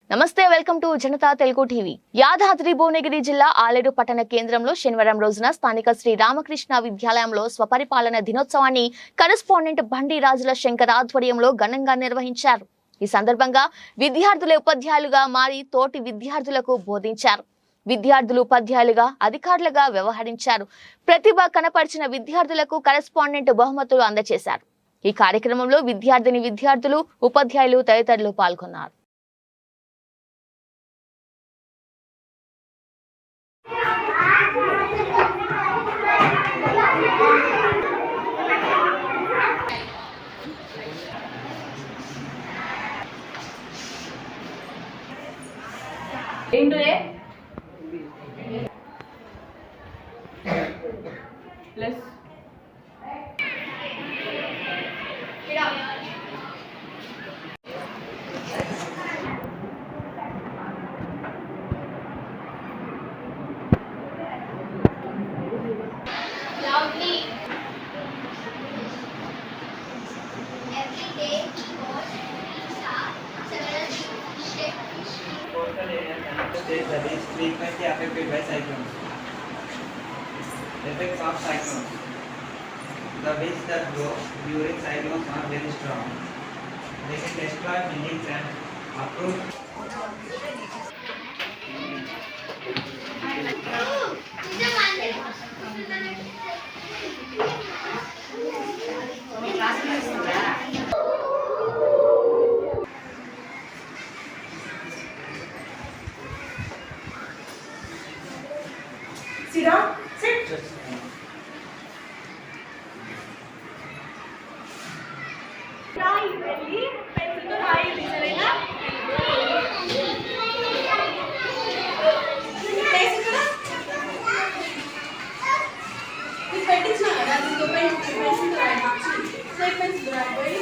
నమస్తే welcome to Janata Telugu TV. Yadadri Bhuvanagiri జిల్లా ఆలేరు పట్టణ కేంద్రంలో శనివారం రోజున స్థానిక శ్రీ రామకృష్ణ విద్యాలయంలో స్వపరిపాలన దినోత్సవాన్ని కరెస్పాండెంట్ బండి రాజుల శంకర్ ఆధ్వర్యంలో ఘనంగా నిర్వహించారు. ఈ సందర్భంగా విద్యార్థుల ఉపాధ్యాయులుగా మారి తోటి విద్యార్థులకు బోధించారు. విద్యార్థులు ఉపాధ్యాయులుగా అధికారులుగా వ్యవహరించారు. ప్రతిభ కనపరిచిన విద్యార్థులకు కరెస్పాండెంట్ బహుమతులు అందజేశారు. ఈ కార్యక్రమంలో విద్యార్థులు ఉపాధ్యాయులు తదితరులు పాల్గొన్నారు. Plus loudly. Every day he was several shapes. Coastal areas and states that is frequently affected by cyclones. Effects of cyclones. The winds that blow during cyclones are very strong. They can destroy buildings and uproot. sit down, sit. రాయి వెళ్ళి పెన్సిల్తో రాయాలి సరేనా? నీకు పెట్టించిన కదా నీకు పెన్సిల్తో రాయి పెన్సిల్తో రాయిపోయి